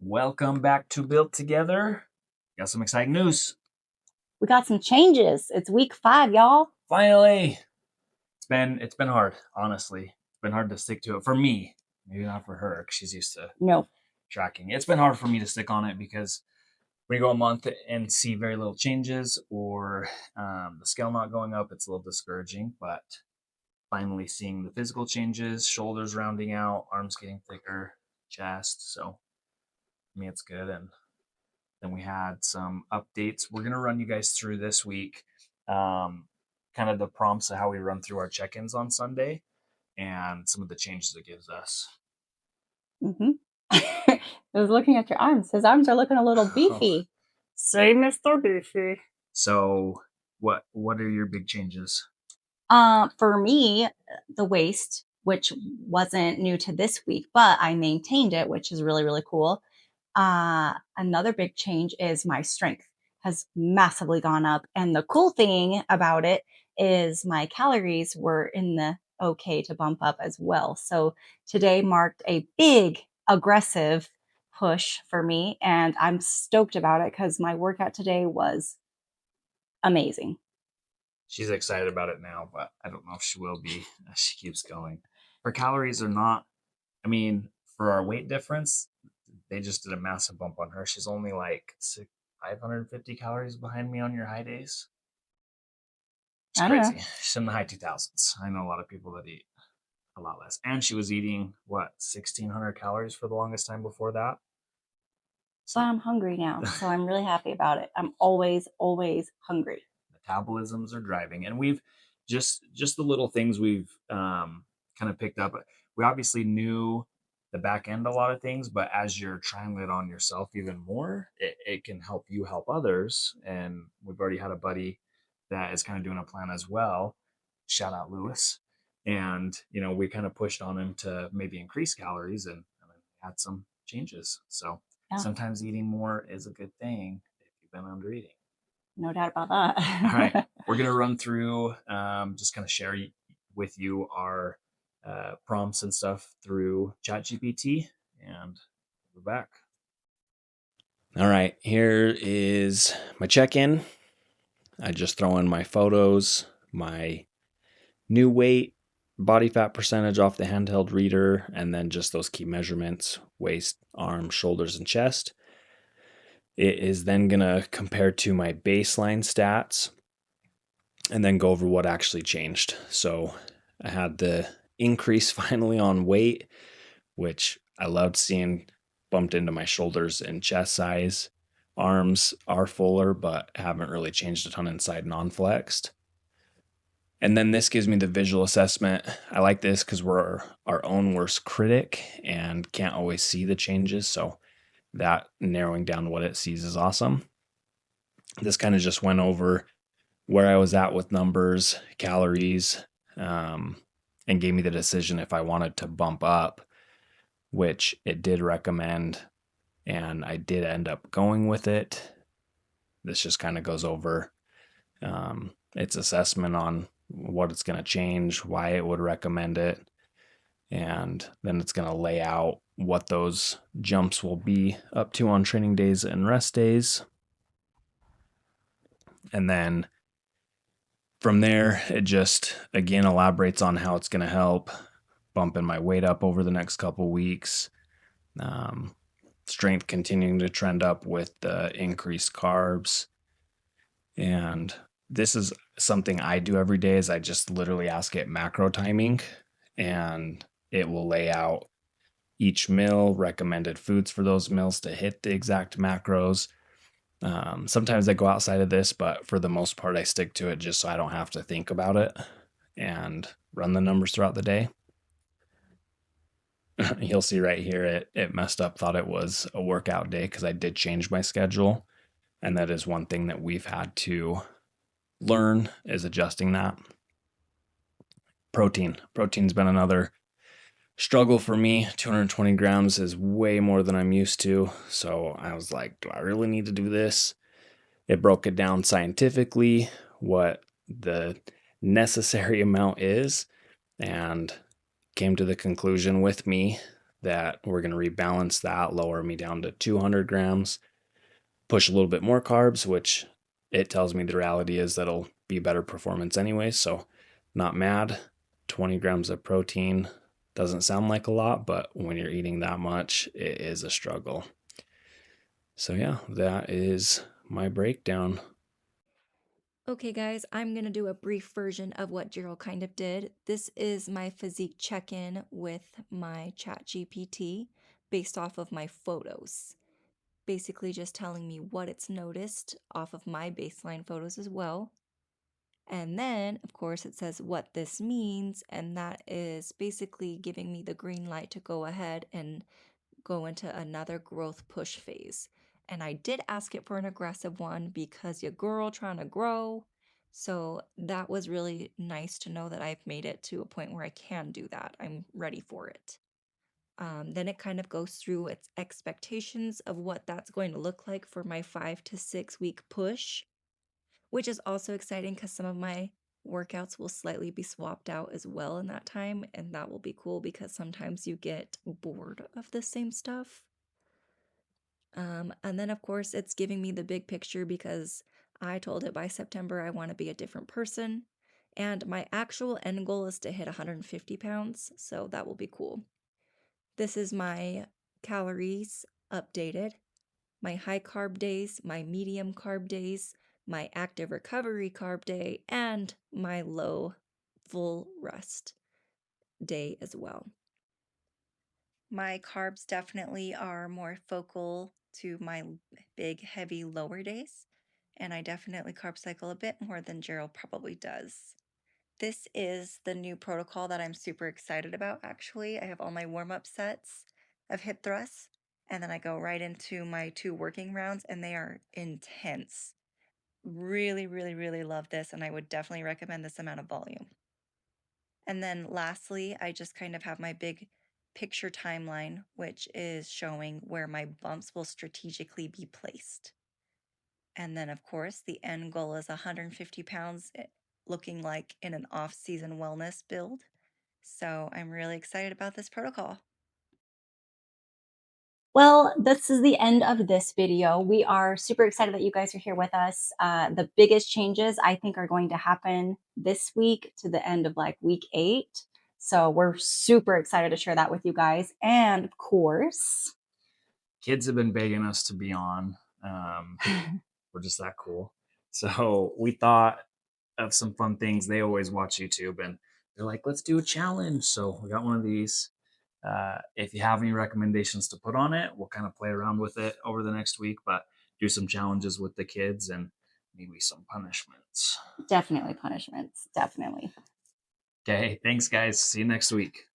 Welcome back to Built Together. Got some exciting news. We got some changes. It's week 5, y'all. Finally. It's been hard, honestly. It's been hard to stick to it for me. Maybe not for her, because she's used to No. tracking. It's been hard for me to stick on it because when you go a month and see very little changes or the scale not going up, it's a little discouraging. But finally seeing the physical changes, shoulders rounding out, arms getting thicker, chest. So I mean, it's good. And then we had some updates. We're going to run you guys through this week, kind of the prompts of how we run through our check-ins on Sunday and some of the changes it gives us. I was looking at your arms. His arms are looking a little beefy. Say, Mr. Beefy. So what are your big changes? For me, the waist, which wasn't new to this week, but I maintained it, which is really, really cool. Another big change is my strength has massively gone up. And the cool thing about it is my calories were in the okay to bump up as well. So today marked a big aggressive push for me. And I'm stoked about it because my workout today was amazing. She's excited about it now, but I don't know if she will be as she keeps going. Her calories are not, I mean, for our weight difference, they just did a massive bump on her. She's only like 550 calories behind me on your high days. It's I don't know. crazy. She's in the high 2000s. I know a lot of people that eat a lot less. And she was eating, what, 1,600 calories for the longest time before that? But I'm hungry now. So I'm really happy about it. I'm always, always hungry. Metabolisms are driving. And we've just the little things we've kind of picked up. We obviously knew the back end a lot of things, but as you're trying it on yourself even more, it can help you help others. And we've already had a buddy that is kind of doing a plan as well. Shout out Lewis. And we kind of pushed on him to maybe increase calories and had some changes. So Yeah, sometimes eating more is a good thing if you've been under eating. no doubt about that. All right, we're gonna run through, just kind of share with you our prompts and stuff through ChatGPT, and we're back. All right, here is my check-in. I just throw in my photos, my new weight, body fat percentage off the handheld reader, and then just those key measurements: waist, arms, shoulders, and chest. It is then going to compare to my baseline stats and then go over what actually changed. So I had the increase finally on weight, which I loved seeing bumped into my shoulders and chest size. Arms are fuller, but haven't really changed a ton inside non-flexed. And then this gives me the visual assessment. I like this because we're our own worst critic and can't always see the changes. So that narrowing down what it sees is awesome. This kind of just went over where I was at with numbers, calories, and gave me the decision if I wanted to bump up, which it did recommend. And I did end up going with it. This just kind of goes over its assessment on what it's going to change, why it would recommend it. And then it's going to lay out what those jumps will be up to on training days and rest days. And then from there, it just, again, elaborates on how it's going to help bumping my weight up over the next couple weeks. Strength continuing to trend up with the increased carbs. And this is something I do every day is I just literally ask it macro timing, and it will lay out each meal, recommended foods for those meals to hit the exact macros. Sometimes I go outside of this, but for the most part, I stick to it just so I don't have to think about it and run the numbers throughout the day. You'll see right here, it messed up, thought it was a workout day because I did change my schedule. And that is one thing that we've had to learn is adjusting that. Protein's been another struggle for me. 220 grams is way more than I'm used to. So I was like, do I really need to do this? It broke it down scientifically, what the necessary amount is, and came to the conclusion with me that we're going to rebalance that, lower me down to 200 grams, push a little bit more carbs, which it tells me the reality is that'll be better performance anyway. So, not mad. 20 grams of protein doesn't sound like a lot, but when you're eating that much, it is a struggle. So, yeah, that is my breakdown. Okay, guys, I'm going to do a brief version of what Jerel kind of did. This is my physique check in with my chat GPT based off of my photos. Basically, just telling me what it's noticed off of my baseline photos as well. And then, of course, it says what this means, and that is basically giving me the green light to go ahead and go into another growth push phase. And I did ask it for an aggressive one because your girl trying to grow. So that was really nice to know that I've made it to a point where I can do that. I'm ready for it. Then it kind of goes through its expectations of what that's going to look like for my 5 to 6 week push, which is also exciting because some of my workouts will slightly be swapped out as well in that time. And that will be cool because sometimes you get bored of the same stuff. And then, of course, it's giving me the big picture because I told it by September I want to be a different person. And my actual end goal is to hit 150 pounds. So that will be cool. This is my calories updated, my high carb days, my medium carb days, my active recovery carb day, and my low full rest day as well. My carbs definitely are more focal to my big, heavy lower days, and I definitely carb cycle a bit more than Gerald probably does. This is the new protocol that I'm super excited about, actually. I have all my warm up sets of hip thrusts, and then I go right into my 2 working rounds, and they are intense. Really, really, really love this, and I would definitely recommend this amount of volume. And then lastly, I just kind of have my big picture timeline, which is showing where my bumps will strategically be placed. And then, of course, the end goal is 150 pounds, looking like in an off season wellness build. So I'm really excited about this protocol. Well, this is the end of this video. We are super excited that you guys are here with us. The biggest changes I think are going to happen this week to the end of like week 8. So we're super excited to share that with you guys. And of course, Kids have been begging us to be on. We're just that cool. So we thought of some fun things. They always watch YouTube and they're like, let's do a challenge. So we got one of these. If you have any recommendations to put on it, we'll kind of play around with it over the next week, but do some challenges with the kids and maybe some punishments. definitely punishments. Definitely. Okay. Thanks, guys. See you next week.